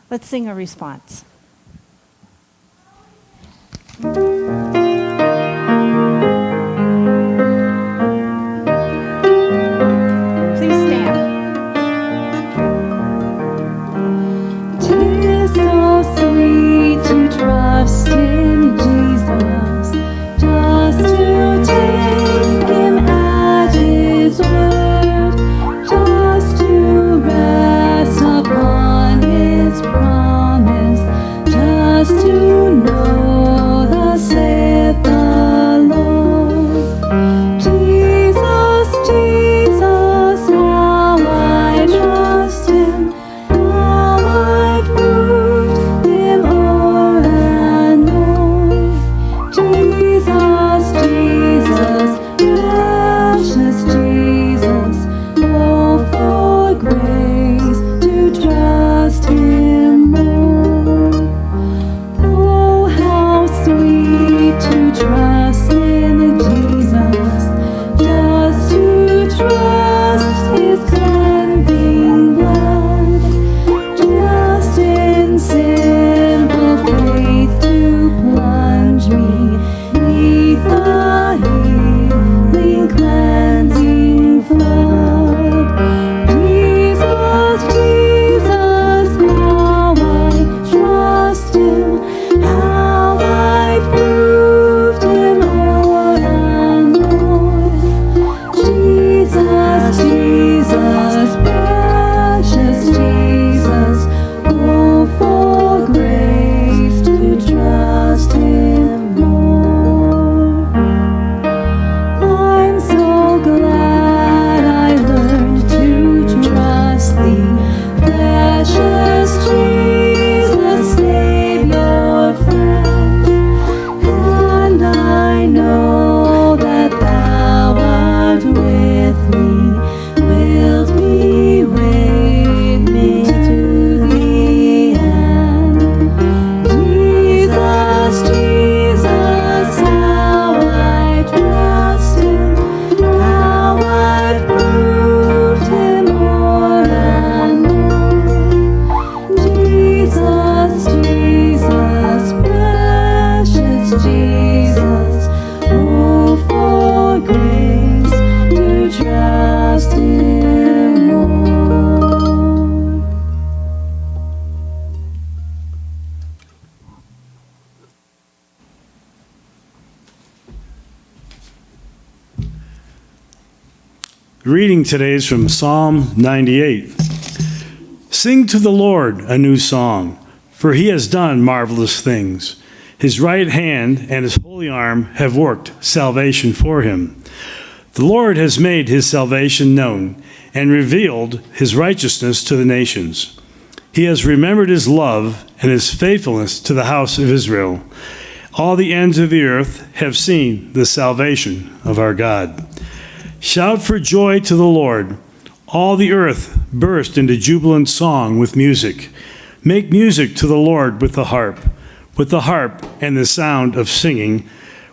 Let's sing a response. The reading today is from Psalm 98. Sing to the Lord a new song, for he has done marvelous things. His right hand and his holy arm have worked salvation for him. The Lord has made his salvation known and revealed his righteousness to the nations. He has remembered his love and his faithfulness to the house of Israel. All the ends of the earth have seen the salvation of our God. Shout for joy to the Lord. All the earth burst into jubilant song with music. Make music to the Lord with the harp and the sound of singing,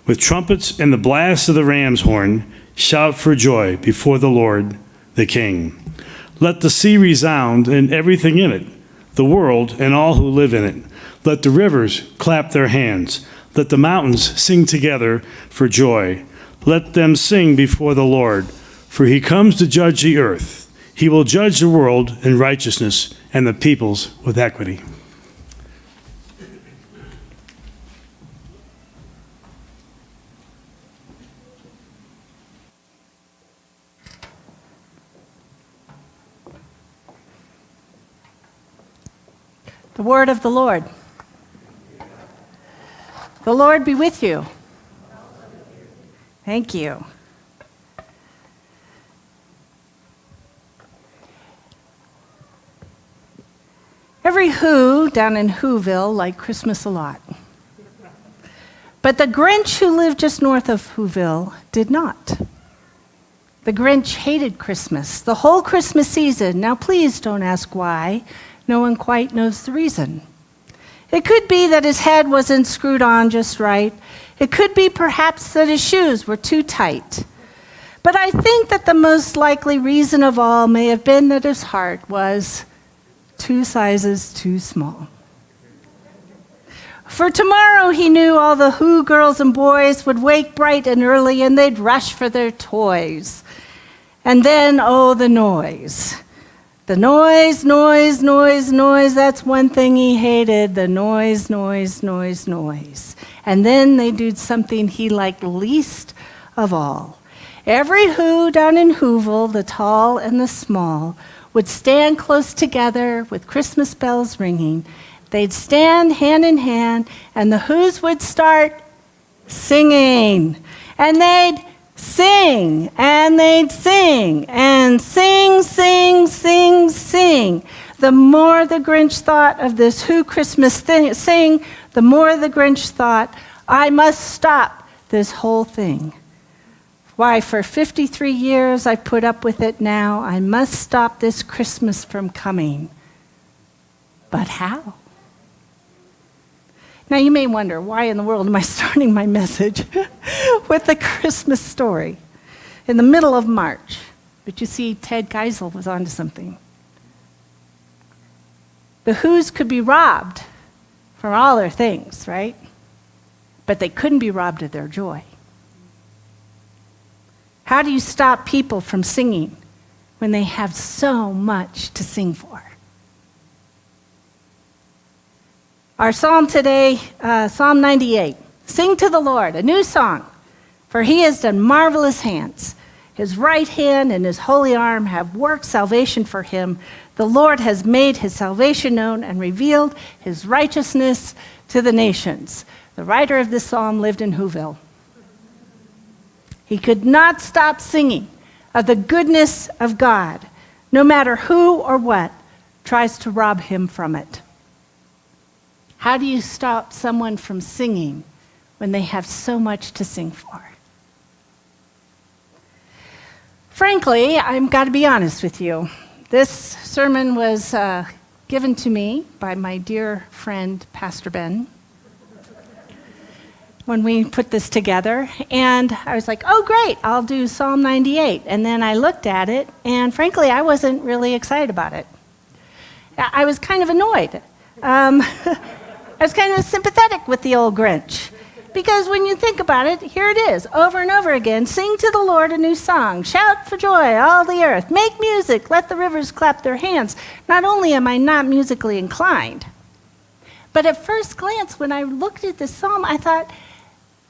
with trumpets and the blast of the ram's horn. Shout for joy before the Lord, the King. Let the sea resound and everything in it, the world and all who live in it. Let the rivers clap their hands. Let the mountains sing together for joy. Let them sing before the Lord, for he comes to judge the earth. He will judge the world in righteousness and the peoples with equity. The word of the Lord. The Lord be with you. Thank you. Every Who down in Whoville liked Christmas a lot. But the Grinch who lived just north of Whoville did not. The Grinch hated Christmas, the whole Christmas season. Now please don't ask why. No one quite knows the reason. It could be that his head wasn't screwed on just right. It could be perhaps that his shoes were too tight. But I think that the most likely reason of all may have been that his heart was 2 sizes too small. For tomorrow, he knew all the Who girls and boys would wake bright and early and they'd rush for their toys. And then, oh, the noise. The noise, noise, noise, noise, that's one thing he hated. The noise, noise, noise, noise. And then they do something he liked least of all. Every Who down in Whoville, the tall and the small, would stand close together with Christmas bells ringing. They'd stand hand in hand, and the Whos would start singing. And they'd sing, and they'd sing, and sing, sing, sing, sing. The more the Grinch thought of this Who Christmas sing, the more the Grinch thought, I must stop this whole thing. Why, for 53 years I've put up with it now. I must stop this Christmas from coming. But how? Now you may wonder, why in the world am I starting my message with the Christmas story in the middle of March? But you see, Ted Geisel was onto something. The Whos could be robbed from all their things, right? But they couldn't be robbed of their joy. How do you stop people from singing when they have so much to sing for? Our psalm today, Psalm 98. Sing to the Lord a new song, for he has done marvelous hands. His right hand and his holy arm have worked salvation for him. The Lord has made his salvation known and revealed his righteousness to the nations. The writer of this psalm lived in Whoville. He could not stop singing of the goodness of God, no matter who or what tries to rob him from it. How do you stop someone from singing when they have so much to sing for? Frankly, I've got to be honest with you. This sermon was given to me by my dear friend, Pastor Ben, when we put this together. And I was like, oh, great, I'll do Psalm 98. And then I looked at it, and frankly, I wasn't really excited about it. I was kind of annoyed. I was kind of sympathetic with the old Grinch. Because when you think about it, here it is, over and over again. Sing to the Lord a new song. Shout for joy, all the earth. Make music. Let the rivers clap their hands. Not only am I not musically inclined, but at first glance, when I looked at this psalm, I thought,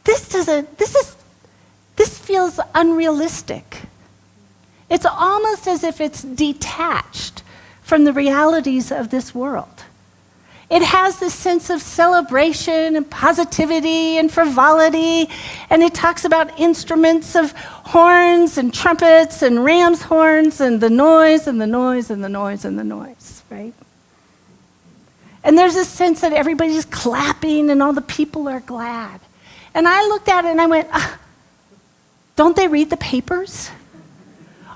this feels unrealistic. It's almost as if it's detached from the realities of this world. It has this sense of celebration and positivity and frivolity, and it talks about instruments of horns and trumpets and ram's horns and the noise and the noise and the noise and the noise, right? And there's this sense that everybody's clapping and all the people are glad. And I looked at it and I went, don't they read the papers?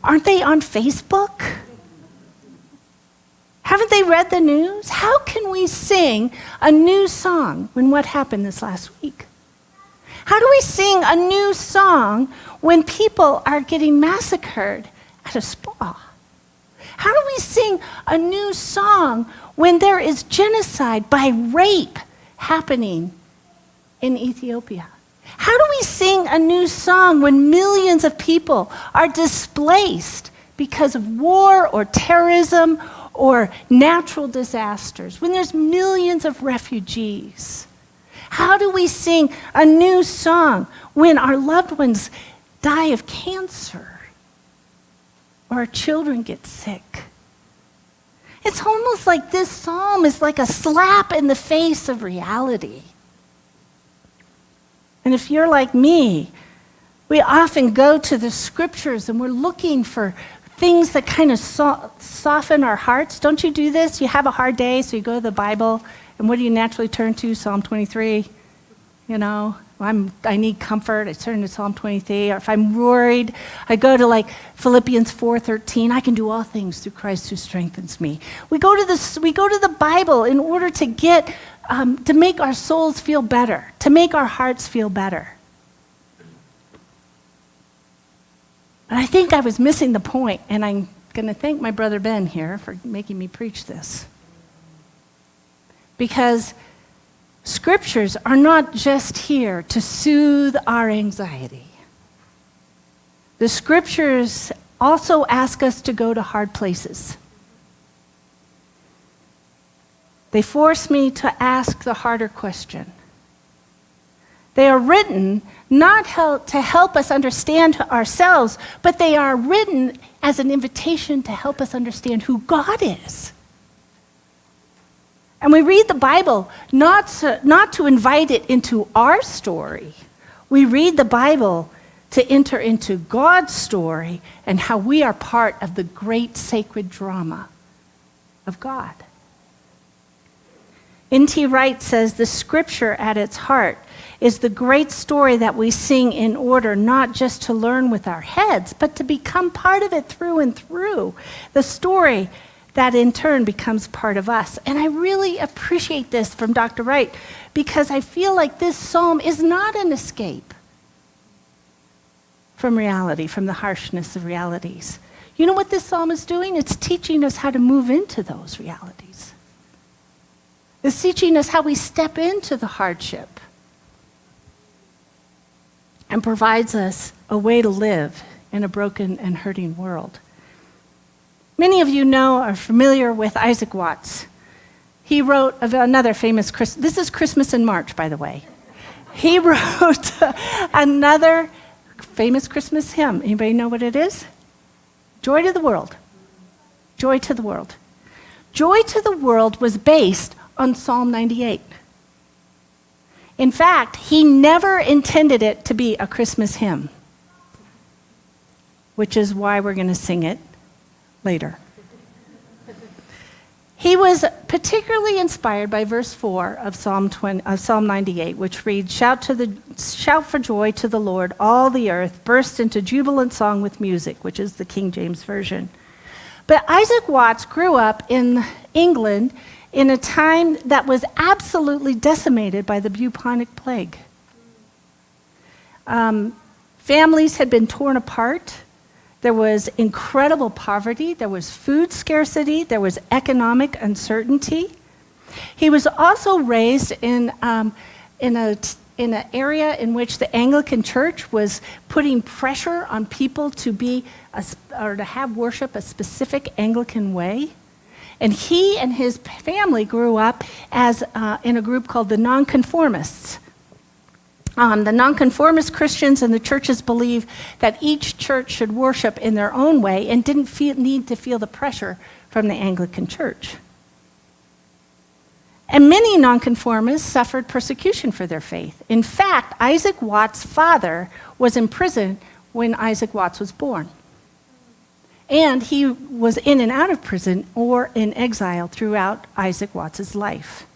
Aren't they on Facebook? Haven't they read the news? How can we sing a new song when what happened this last week? How do we sing a new song when people are getting massacred at a spa? How do we sing a new song when there is genocide by rape happening in Ethiopia? How do we sing a new song when millions of people are displaced because of war or terrorism or natural disasters, when there's millions of refugees? How do we sing a new song when our loved ones die of cancer or our children get sick? It's almost like this psalm is like a slap in the face of reality. And if you're like me, we often go to the scriptures and we're looking for things that kind of soften our hearts. Don't you do this? You have a hard day, so you go to the Bible, and what do you naturally turn to? Psalm 23. You know, I need comfort, I turn to Psalm 23. Or if I'm worried, I go to like Philippians 4:13. I can do all things through Christ who strengthens me. We go to the Bible in order to get to make our souls feel better, to make our hearts feel better. But I think I was missing the point, and I'm going to thank my brother Ben here for making me preach this. because scriptures are not just here to soothe our anxiety. The scriptures also ask us to go to hard places. They force me to ask the harder question. They are written not to help us understand ourselves, but they are written as an invitation to help us understand who God is. And we read the Bible not to invite it into our story. We read the Bible to enter into God's story and how we are part of the great sacred drama of God. N.T. Wright says the scripture at its heart is the great story that we sing in order not just to learn with our heads, but to become part of it through and through. The story that in turn becomes part of us. And I really appreciate this from Dr. Wright because I feel like this psalm is not an escape from reality, from the harshness of realities. You know what this psalm is doing? It's teaching us how to move into those realities. It's teaching us how we step into the hardship and provides us a way to live in a broken and hurting world. Many of you are familiar with Isaac Watts. He wrote another famous this is Christmas in March, by the way. He wrote another famous Christmas hymn. Anybody know what it is? Joy to the World. Joy to the World. Joy to the World was based on Psalm 98. In fact, he never intended it to be a Christmas hymn, which is why we're going to sing it later. He was particularly inspired by verse 4 of Psalm 98, which reads, Shout for joy to the Lord, all the earth, burst into jubilant song with music, which is the King James Version. But Isaac Watts grew up in England in a time that was absolutely decimated by the bubonic plague. Families had been torn apart. There was incredible poverty. There was food scarcity. There was economic uncertainty. He was also raised in an area in which the Anglican Church was putting pressure on people to have worship a specific Anglican way. And he and his family grew up as in a group called the Nonconformists. The Nonconformist Christians and the churches believe that each church should worship in their own way and didn't need to feel the pressure from the Anglican Church. And many Nonconformists suffered persecution for their faith. In fact, Isaac Watts' father was in prison when Isaac Watts was born. And he was in and out of prison or in exile throughout Isaac Watts' life.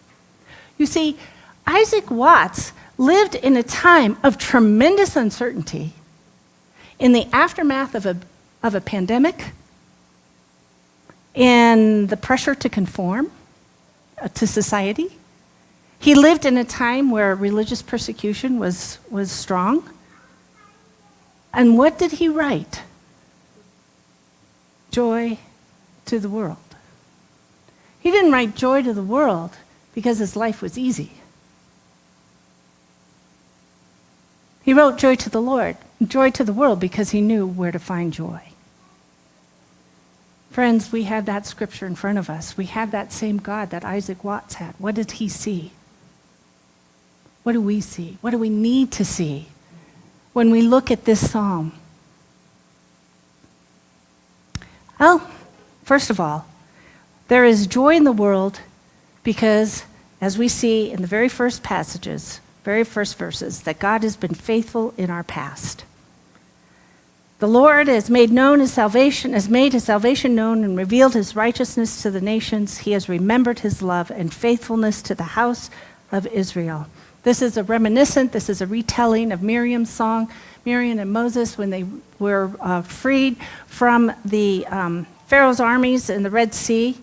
You see, Isaac Watts lived in a time of tremendous uncertainty in the aftermath of a pandemic, in the pressure to conform to society. He lived in a time where religious persecution was strong. And what did he write? Joy to the world. He didn't write joy to the world because his life was easy. He wrote joy to the Lord, joy to the world, because he knew where to find joy. Friends, we have that scripture in front of us. We have that same God that Isaac Watts had. What did he see? What do we see? What do we need to see when we look at this psalm? Well, first of all, there is joy in the world because, as we see in the very first verses, that God has been faithful in our past. The Lord has made his salvation known and revealed his righteousness to the nations. He has remembered his love and faithfulness to the house of Israel. This is a retelling of Miriam's song, Miriam and Moses, when they were freed from the Pharaoh's armies in the Red Sea.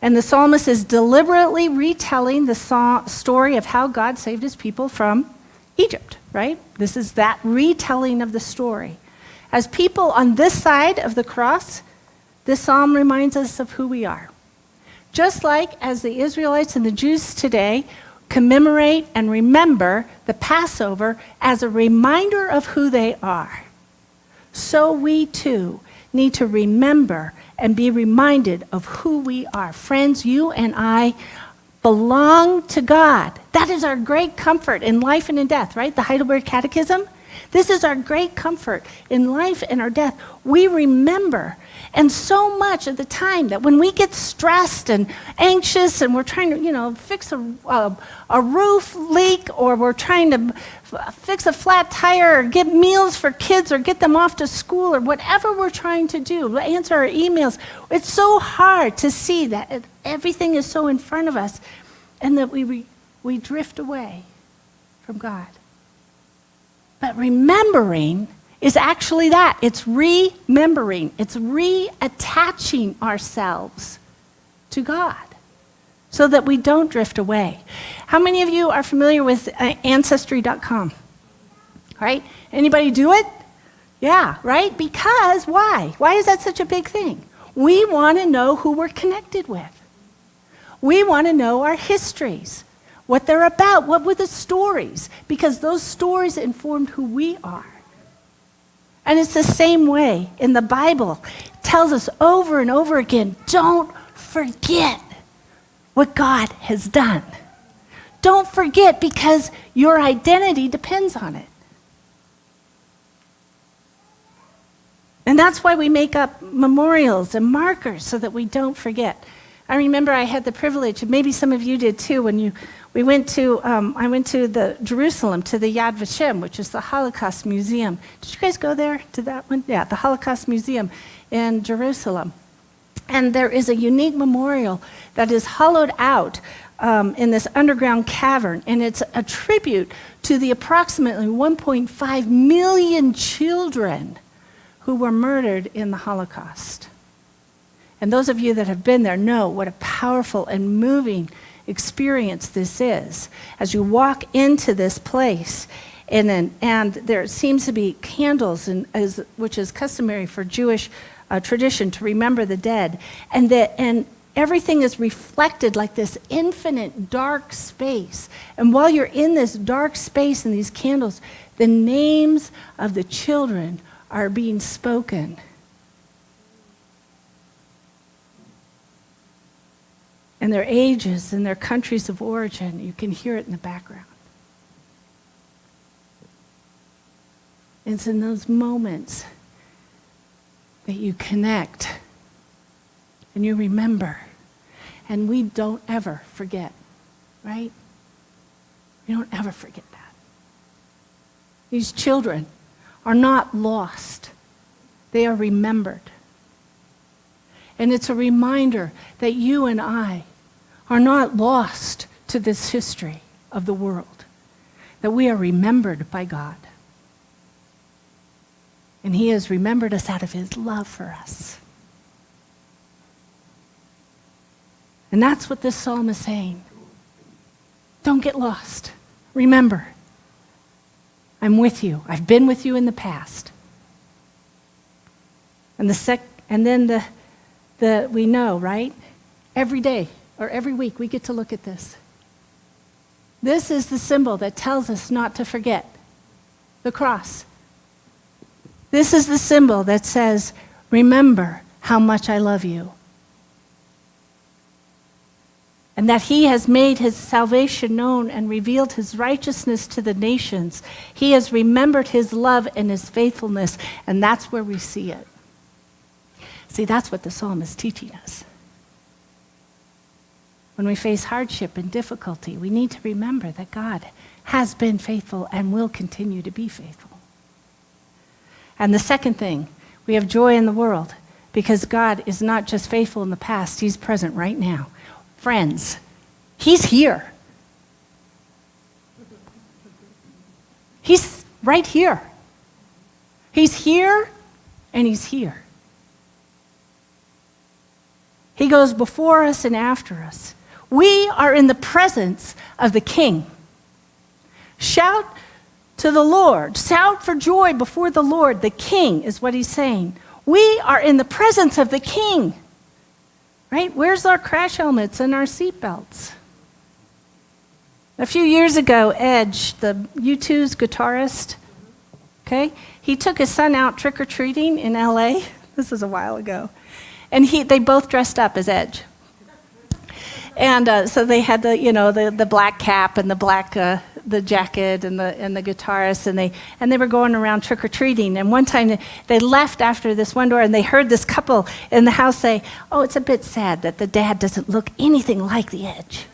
And the psalmist is deliberately retelling the story of how God saved his people from Egypt, right? This is that retelling of the story. As people on this side of the cross, this psalm reminds us of who we are. Just like as the Israelites and the Jews today commemorate and remember the Passover as a reminder of who they are, so we too need to remember and be reminded of who we are. Friends, you and I belong to God. That is our great comfort in life and in death, right? The Heidelberg Catechism. This is our great comfort in life and our death. We remember. And so much of the time that when we get stressed and anxious and we're trying to, fix a roof leak, or we're trying to fix a flat tire or get meals for kids or get them off to school or whatever we're trying to do, answer our emails, it's so hard to see that everything is so in front of us and that we drift away from God. But remembering is actually that. It's remembering. It's reattaching ourselves to God so that we don't drift away. How many of you are familiar with Ancestry.com? Right? Anybody do it? Yeah, right? Because why? Why is that such a big thing? We want to know who we're connected with. We want to know our histories, what they're about, what were the stories, because those stories informed who we are. And it's the same way in the Bible. It tells us over and over again, don't forget what God has done. Don't forget, because your identity depends on it. And that's why we make up memorials and markers so that we don't forget. I remember I had the privilege, and maybe some of you did too, when I went to the Jerusalem, to the Yad Vashem, which is the Holocaust Museum. Did you guys go there to that one? Yeah, the Holocaust Museum in Jerusalem. And there is a unique memorial that is hollowed out in this underground cavern, and it's a tribute to the approximately 1.5 million children who were murdered in the Holocaust. And those of you that have been there know what a powerful and moving experience this is. As you walk into this place, and there seems to be candles, which is customary for Jewish tradition to remember the dead, and everything is reflected like this infinite dark space. And while you're in this dark space and these candles, the names of the children are being spoken. And their ages and their countries of origin. You can hear it in the background. It's in those moments that you connect and you remember. And we don't ever forget, right? We don't ever forget that. These children are not lost. They are remembered. And it's a reminder that you and I are not lost to this history of the world, that we are remembered by God. And he has remembered us out of his love for us. And that's what this psalm is saying. Don't get lost. Remember, I'm with you. I've been with you in the past. And then we know, right? Every day or every week we get to look at this. This is the symbol that tells us not to forget the cross. This is the symbol that says, remember how much I love you. And that he has made his salvation known and revealed his righteousness to the nations. He has remembered his love and his faithfulness, and that's where we see it. See, that's what the psalm is teaching us. When we face hardship and difficulty, we need to remember that God has been faithful and will continue to be faithful. And the second thing, we have joy in the world because God is not just faithful in the past, he's present right now. Friends, he's here. He's right here. He's here and he's here. He goes before us and after us. We are in the presence of the King. Shout to the Lord. Shout for joy before the Lord. The King is what he's saying. We are in the presence of the King. right? Where's our crash helmets and our seatbelts? A few years ago, Edge, the U2's guitarist, okay, he took his son out trick-or-treating in LA. This was a while ago. And they both dressed up as Edge. And so they had the black cap and the black the jacket and the guitarist, and they were going around trick or treating. And one time they left after this one door, and they heard this couple in the house say, "Oh, it's a bit sad that the dad doesn't look anything like the Edge."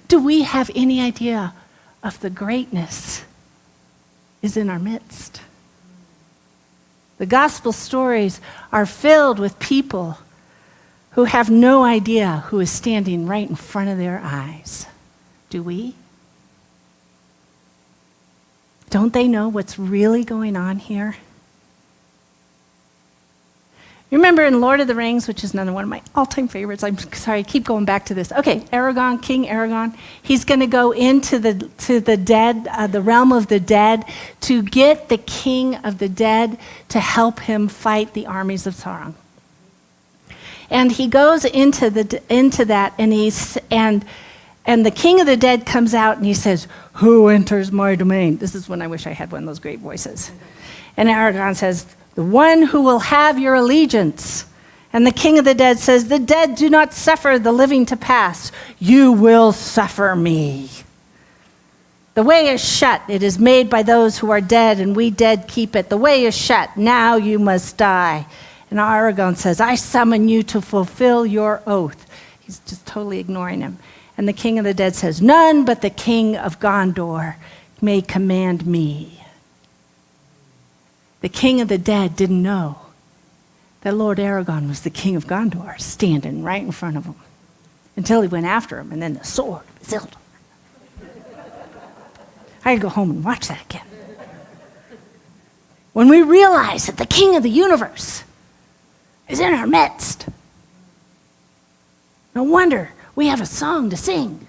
Do we have any idea of the greatness is in our midst? The gospel stories are filled with people who have no idea who is standing right in front of their eyes. Do we? Don't they know what's really going on here? You remember in Lord of the Rings, which is another one of my all-time favorites. I'm sorry, I keep going back to this. Okay, Aragorn, King Aragorn, he's going to go into the dead, the realm of the dead, to get the king of the dead to help him fight the armies of Sauron. And he goes into that, and the king of the dead comes out and he says, "Who enters my domain?" This is when I wish I had one of those great voices. And Aragorn says, "The one who will have your allegiance." And the king of the dead says, "The dead do not suffer the living to pass. You will suffer me. The way is shut. It is made by those who are dead, and we dead keep it. The way is shut. Now you must die." And Aragorn says, "I summon you to fulfill your oath." He's just totally ignoring him. And the king of the dead says, "None but the king of Gondor may command me." The king of the dead didn't know that Lord Aragorn was the king of Gondor, standing right in front of him, until he went after him, and then the sword of Isildur. I could go home and watch that again. When we realize that the king of the universe is in our midst, no wonder we have a song to sing.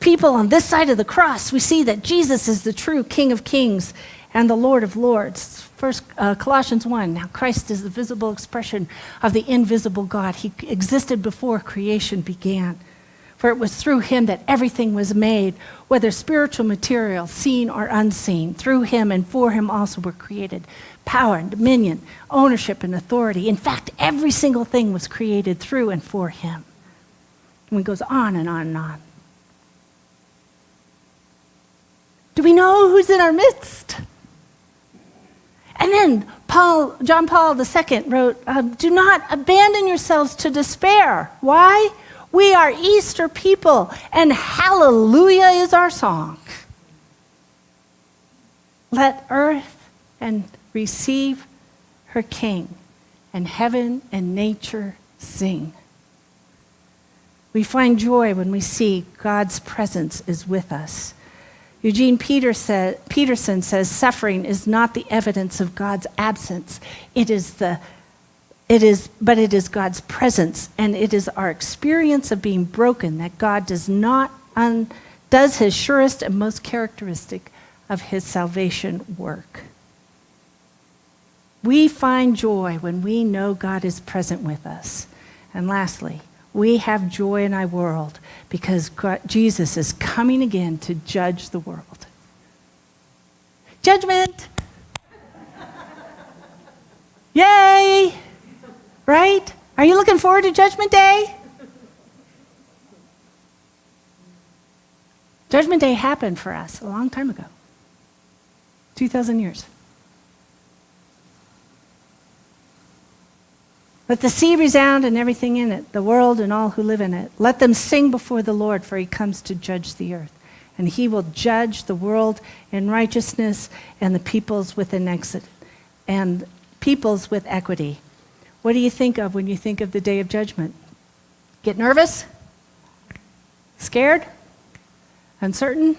People on this side of the cross, we see that Jesus is the true King of Kings and the Lord of Lords. Colossians 1, now Christ is the visible expression of the invisible God. He existed before creation began. For it was through him that everything was made, whether spiritual material, seen or unseen. Through him and for him also were created power and dominion, ownership and authority. In fact, every single thing was created through and for him. And it goes on and on and on. Do we know who's in our midst? And then John Paul II wrote, "Do not abandon yourselves to despair." Why? We are Easter people, and hallelujah is our song. Let earth and receive her King, and heaven and nature sing. We find joy when we see God's presence is with us. Eugene Peterson says suffering is not the evidence of God's absence. It is God's presence, and it is our experience of being broken that God does his surest and most characteristic of his salvation work. We find joy when we know God is present with us. And lastly, we have joy in our world because Jesus is coming again to judge the world. Judgment! Yay! Right? Are you looking forward to Judgment Day? Judgment Day happened for us a long time ago. 2,000 years. Let the sea resound and everything in it, the world and all who live in it. Let them sing before the Lord, for he comes to judge the earth. And he will judge the world in righteousness and the peoples with equity. What do you think of when you think of the day of judgment? Get nervous? Scared? Uncertain?